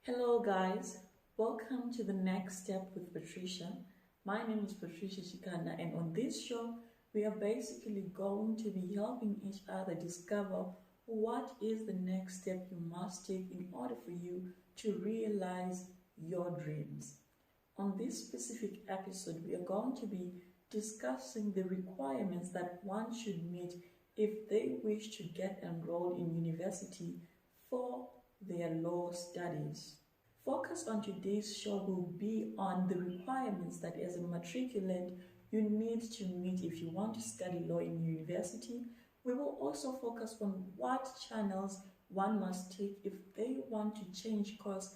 Hello, guys. Welcome to the next step with Patricia. My name is Patricia Chikanda, and on this show, we are basically going to be helping each other discover what is the next step you must take in order for you to realize your dreams. On this specific episode, we are going to be discussing the requirements that one should meet if they wish to get enrolled in university for their law studies. Focus on today's show will be on the requirements that as a matriculant you need to meet if you want to study law in university. We will also focus on what channels one must take if they want to change course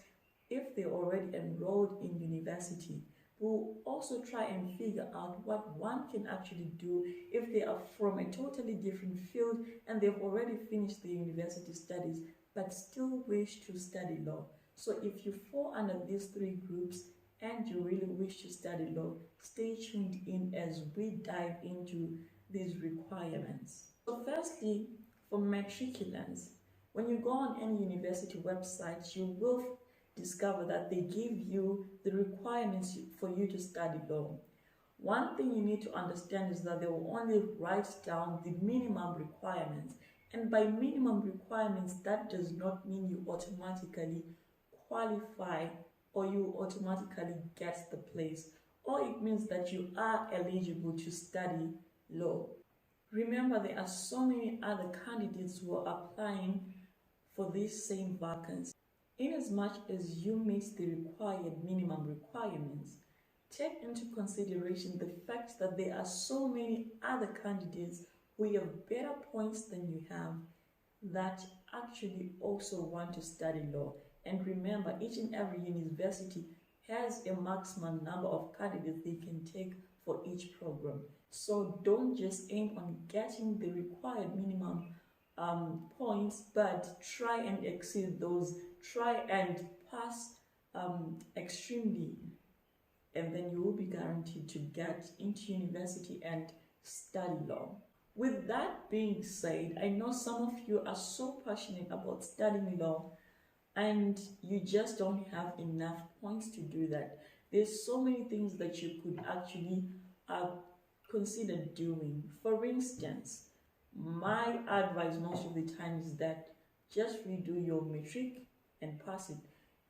if they're already enrolled in university. We'll also try and figure out what one can actually do if they are from a totally different field and they've already finished their university studies but still wish to study law. So if you fall under these three groups and you really wish to study law, stay tuned in as we dive into these requirements. So firstly, for matriculants, when you go on any university website, you will discover that they give you the requirements for you to study law. One thing you need to understand is that they will only write down the minimum requirements. And by minimum requirements, that does not mean you automatically qualify or you automatically get the place, or it means that you are eligible to study law. Remember, there are so many other candidates who are applying for this same vacancy. Inasmuch as you meet the required minimum requirements, take into consideration the fact that there are so many other candidates who have better points than you have that actually also want to study law. And remember, each and every university has a maximum number of candidates they can take for each program. So don't just aim on getting the required minimum points, but try and exceed those. Try and pass extremely, and then you will be guaranteed to get into university and study law. With that being said, I know some of you are so passionate about studying law and you just don't have enough points to do that. There's so many things that you could actually consider doing. For instance, my advice most of the time is that just redo your matric and pass it.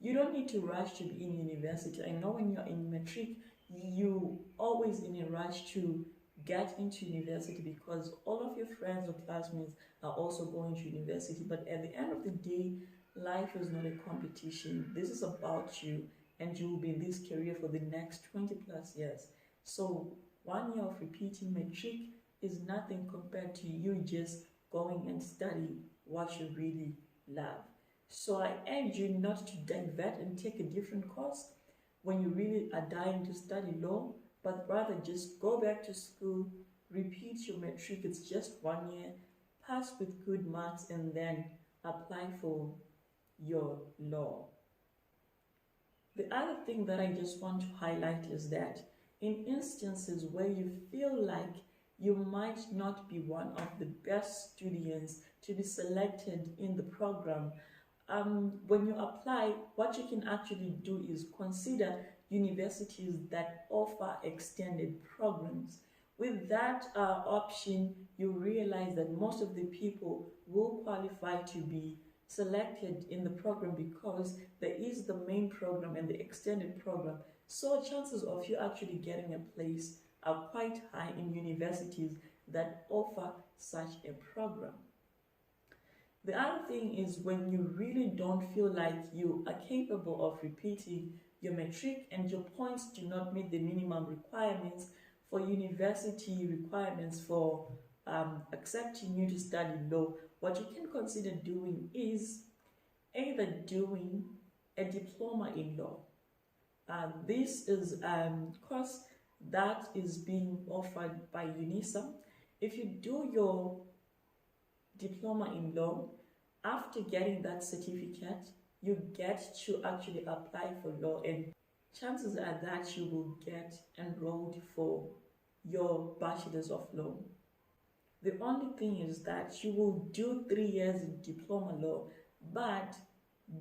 You don't need to rush to be in university. I know when you're in matric, you always in a rush to get into university because all of your friends or classmates are also going to university. But at the end of the day, life is not a competition. This is about you, and you will be in this career for the next 20 plus years. So 1 year of repeating matric is nothing compared to you just going and studying what you really love. So I urge you not to divert and take a different course when you really are dying to study law, but rather just go back to school, repeat your matric. It's just 1 year, pass with good marks, and then apply for your law. The other thing that I just want to highlight is that in instances where you feel like you might not be one of the best students to be selected in the program, when you apply, what you can actually do is consider universities that offer extended programs. With that option, you realize that most of the people will qualify to be selected in the program because there is the main program and the extended program. So chances of you actually getting a place are quite high in universities that offer such a program. The other thing is when you really don't feel like you are capable of repeating your matric and your points do not meet the minimum requirements for university requirements for accepting you to study law, what you can consider doing is either doing a diploma in law. This is a course that is being offered by UNISA. If you do your diploma in law, after getting that certificate, you get to actually apply for law, and chances are that you will get enrolled for your bachelor's of law. The only thing is that you will do 3 years in diploma law, but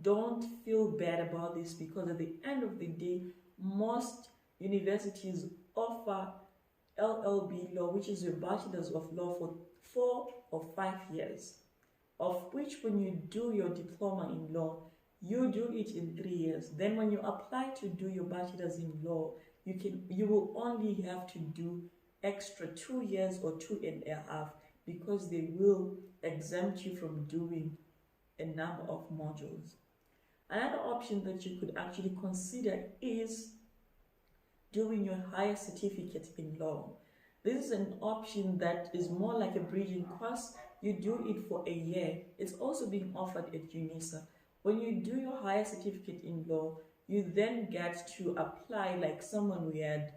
don't feel bad about this, because at the end of the day, most universities offer LLB law, which is your bachelor's of law, for 4 or 5 years, of which when you do your diploma in law, you do it in 3 years. Then when you apply to do your bachelor's in law, you will only have to do extra 2 years or 2.5, because they will exempt you from doing a number of modules. Another option that you could actually consider is doing your higher certificate in law. This is an option that is more like a bridging course. You do it for a year. It's also being offered at UNISA. When you do your higher certificate in law, you then get to apply like someone who had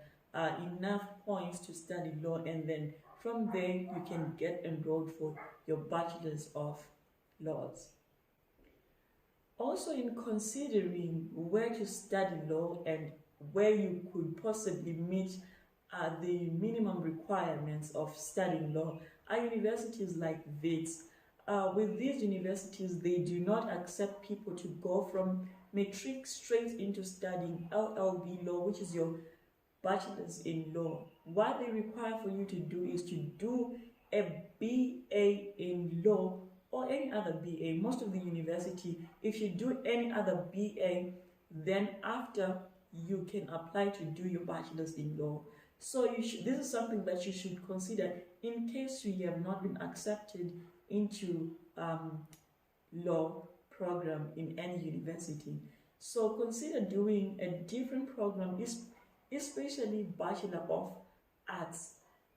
enough points to study law, and then from there you can get enrolled for your bachelor's of laws. Also, in considering where to study law and where you could possibly meet the minimum requirements of studying law, are universities like WITS. With these universities, they do not accept people to go from matric straight into studying LLB law, which is your bachelor's in law. What they require for you to do is to do a BA in law or any other BA. Most of the university, if you do any other BA, then after you can apply to do your bachelor's in law. So this is something that you should consider in case you have not been accepted into law program in any university. So consider doing a different program, especially Bachelor of Arts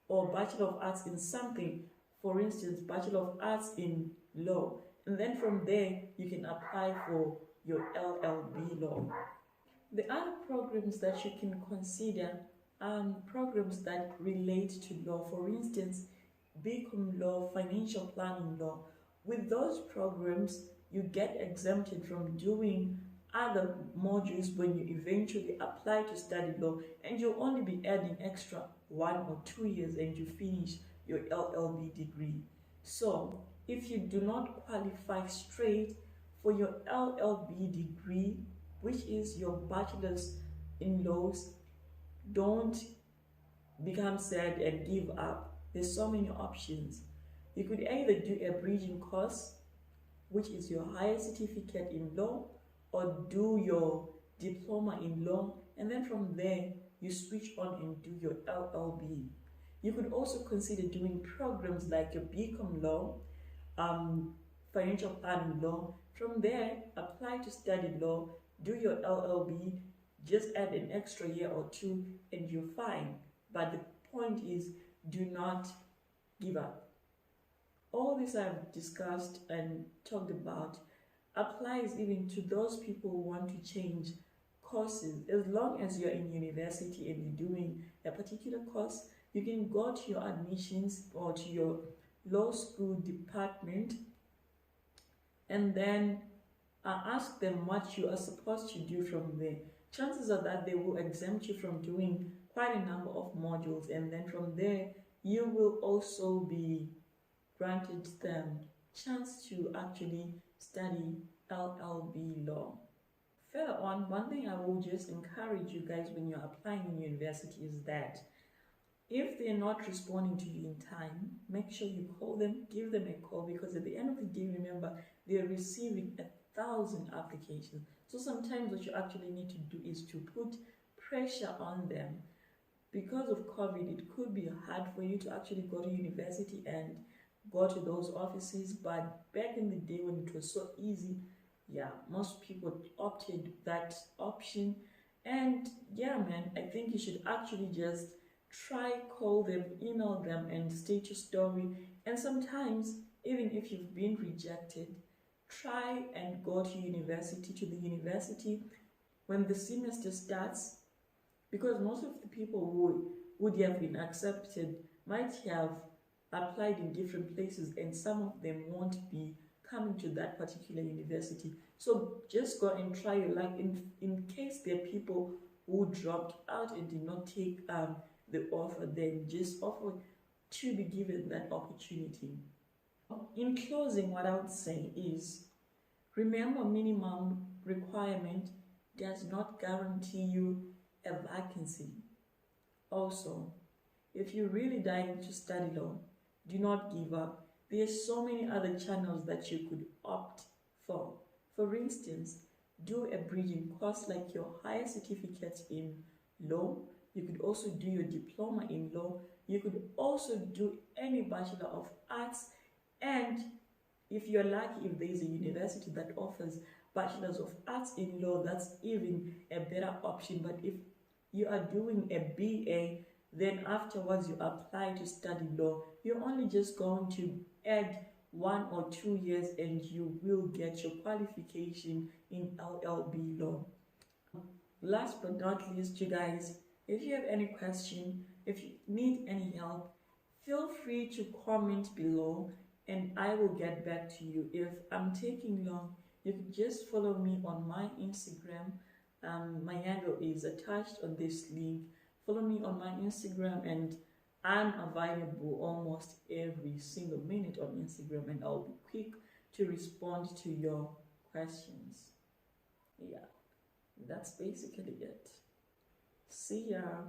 or Bachelor of Arts in something. For instance, Bachelor of Arts in law, and then from there you can apply for your LLB law. The other programs that you can consider programs that relate to law. For instance, BCom law, financial planning law. With those programs, you get exempted from doing other modules when you eventually apply to study law, and you'll only be adding extra 1 or 2 years and you finish your LLB degree. So if you do not qualify straight for your LLB degree, which is your bachelor's in laws, don't become sad and give up. There's so many options. You could either do a bridging course, which is your higher certificate in law, or do your diploma in law, and then from there you switch on and do your LLB. You could also consider doing programs like your BCom law, financial planning law. From there, apply to study law, do your LLB, just add an extra year or 2 and you're fine. But the point is, do not give up. All this I've discussed and talked about applies even to those people who want to change courses. As long as you're in university and you're doing a particular course, you can go to your admissions or to your law school department and then ask them what you are supposed to do from there. Chances are that they will exempt you from doing quite a number of modules, and then from there you will also be granted the chance to actually study LLB law. Further on, one thing I will just encourage you guys when you're applying in university is that if they're not responding to you in time, make sure you call them, give them a call, because at the end of the day, remember, they're receiving 1,000 applications. So sometimes what you actually need to do is to put pressure on them. Because of COVID, it could be hard for you to actually go to university and go to those offices, but back in the day when it was so easy, yeah, most people opted that option. And yeah, man, I think you should actually just try, call them, email them, and state your story. And sometimes, even if you've been rejected, try and go to the university when the semester starts, because most of the people who would have been accepted might have applied in different places, and some of them won't be coming to that particular university. So just go and try your luck. In case there are people who dropped out and did not take the offer, then just offer to be given that opportunity. In closing, what I would say is, Remember, minimum requirement does not guarantee you a vacancy. Also, if you're really dying to study law, do not give up. There are so many other channels that you could opt for. For instance, do a bridging course like your higher certificate in law. You could also do your diploma in law. You could also do any Bachelor of Arts, and if you're lucky, if there is a university that offers Bachelors of Arts in law, that's even a better option. But if you are doing a BA, then afterwards you apply to study law, you're only just going to add 1 or 2 years and you will get your qualification in LLB law. Last but not least, you guys, if you have any question, if you need any help, feel free to comment below and I will get back to you. If I'm taking long, you can just follow me on my Instagram. My handle is attached on this link. Follow me on my Instagram and I'm available almost every single minute on Instagram and I'll be quick to respond to your questions. Yeah, that's basically it. See ya.